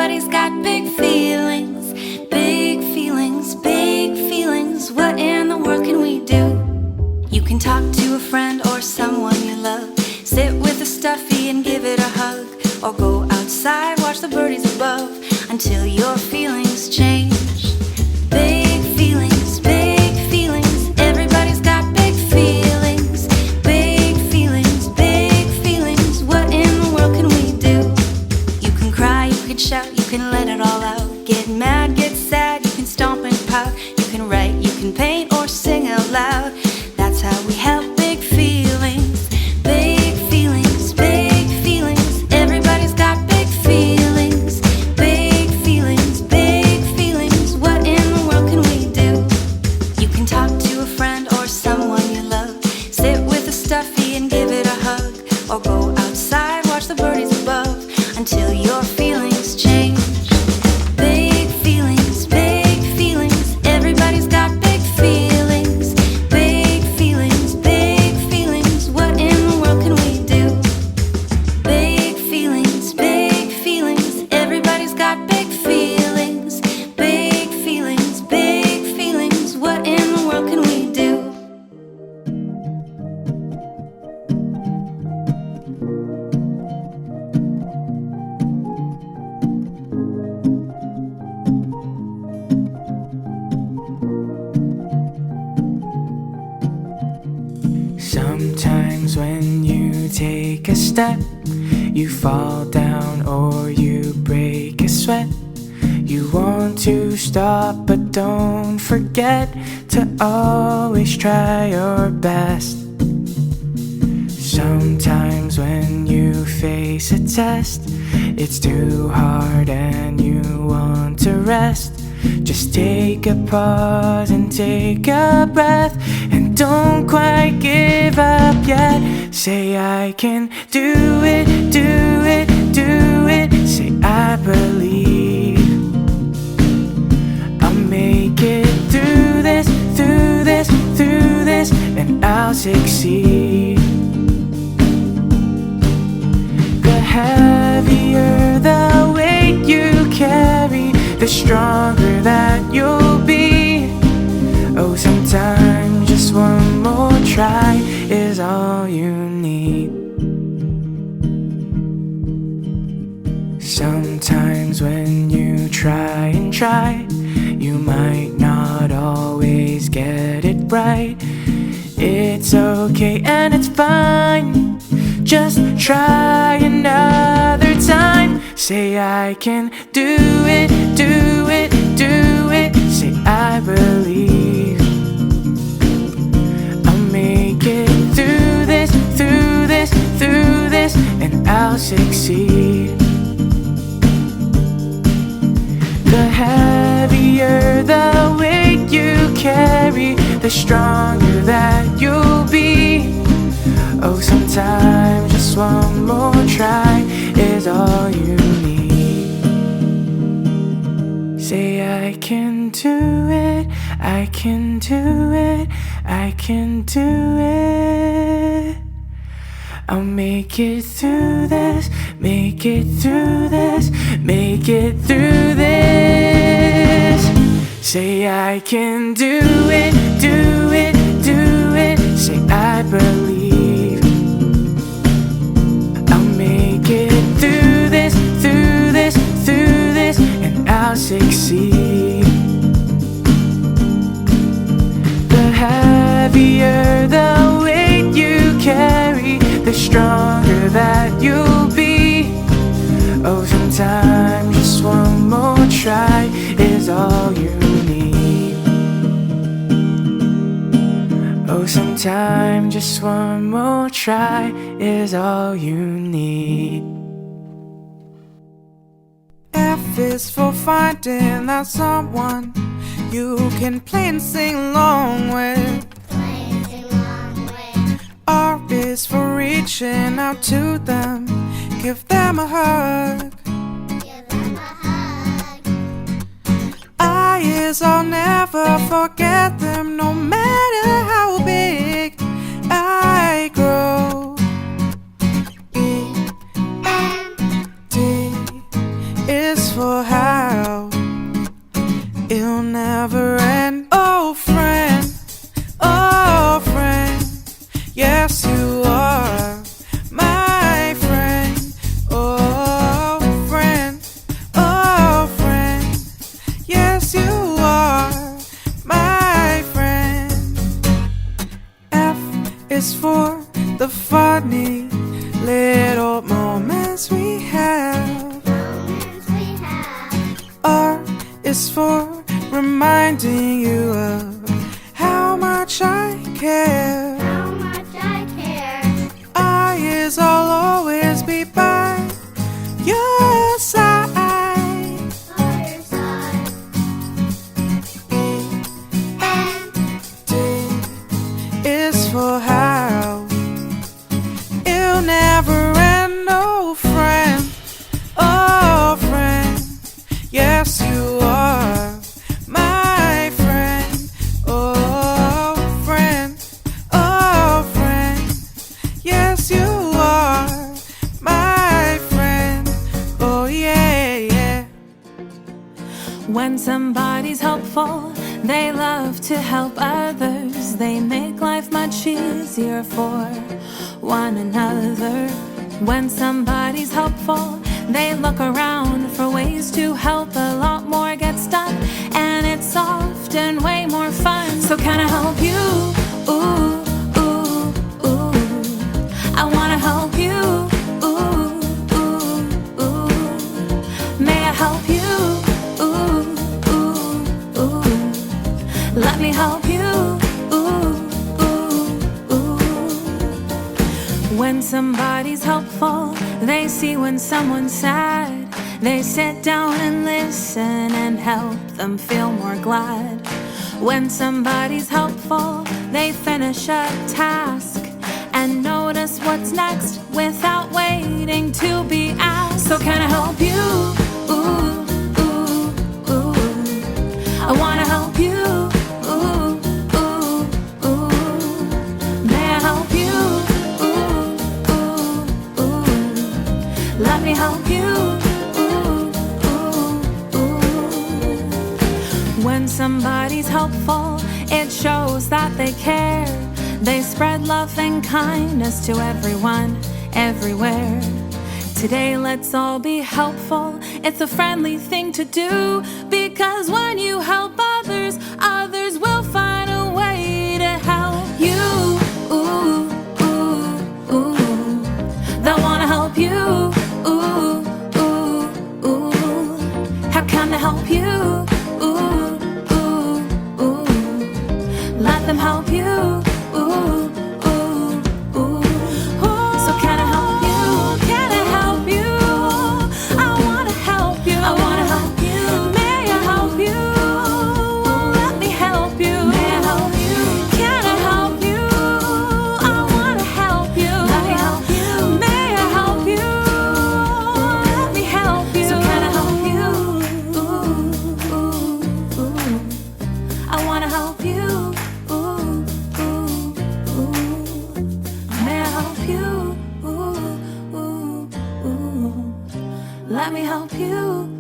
Everybody's got big feelings, big feelings, big feelings. What in the world can we do? You can talk to a friend or someone you love, sit with a stuffy and give it a hug, or go outside, watch the birdies above until your feelings change. Big feelings, big feelings. Everybody's got big feelings, big feelings, big feelings. What in the world can we do? You can cry, you can shout, you can let it all out. Get mad, get sad, you can stomp and pout. You can write, you can paint, or sing out loud. That's how we have big feelings, big feelings, big feelings. Everybody's got big feelings, big feelings, big feelings. What in the world can we do? You can talk to a friend or someone you love, sit with a stuffy and give it a hug, or go outside, watch the birdies above until your feelings change. Big feelings, big feelings. Everybody's got big feelings, big feelings, big feelings. What in the world can we do? Big feelings, big feelings. Everybody's got big feelings, big feelings, big feelings. What in the world can we do? Sometimes when you take a step, you fall down or you break a sweat. You want to stop, but don't forget to always try your best. Sometimes when you face a test, it's too hard and you want to rest. Just take a pause and take a breath, and don't quite give up yet. Say I can do it, do it, do it. Say I believe I'll make it through this, through this, through this, and I'll succeed. The heavier the weight you carry, the stronger that you'll be. Oh, sometimes just one more try is all you need. Sometimes when you try and try, you might not always get it right. It's okay and it's fine. Just try another time. Say I can do it, do it, do it. Say I believe I'll make it through this, through this, through this, and I'll succeed. The heavier the weight you carry, the stronger that you'll be. Oh, sometimes just one more try is all you need. Say I can do it, I can do it, I can do it. I'll make it through this, make it through this, make it through this. Say I can do it, do it, do it. Say I believe I'll make it through this, through this, through this, and I'll succeed. The heavier the weight you carry, the stronger that you'll be. Oh, sometimes just one more try is all you need. Oh, sometimes just one more try is all you need. F is for finding that someone you can play and sing along with. R is for reaching out to them, give them a hug. I is I'll never forget them, no matter how big I grow. E, N, D is for moments we have. R is for reminding you of how much I care. I is I'll always be by your side. D is for how it'll never end. Oh friend, oh friend, yes you are my friend. Oh friend, oh friend, yes you are my friend. Oh yeah, yeah. When somebody's helpful, they love to help others. They make life much easier for one another. When somebody's helpful, they look around for ways to help. A lot more gets done, and it's often way more fun. So can I help you? Ooh, ooh, ooh. I wanna help you. Ooh, ooh, ooh. May I help you? Ooh, ooh, ooh. Let me help you. Ooh, ooh, ooh. When somebody's helpful, they see when someone's sad. They sit down and listen and help them feel more glad. When somebody's helpful, they finish a task and notice what's next without waiting to be asked. So can I help you? Ooh, ooh, ooh. I wanna help you. Ooh, ooh, ooh. May I help you? Ooh, ooh, ooh. Let me help you. When somebody's helpful, it shows that they care. They spread love and kindness to everyone, everywhere. Today, let's all be helpful. It's a friendly thing to do, because when you help others, others will find a way to help you. Ooh, ooh, ooh. They'll wanna help you. Ooh, ooh, ooh. How can they help you? Let them help you. Ooh, ooh, ooh. So can I help you? Can I help you? I wanna help you. I wanna help you. May I help you? Let me help you. May I help you? Can I help you? I wanna help you. Let me help you. May I help you? Let me help you. So can I help you? Ooh, ooh, ooh. I wanna help you. Let me help you.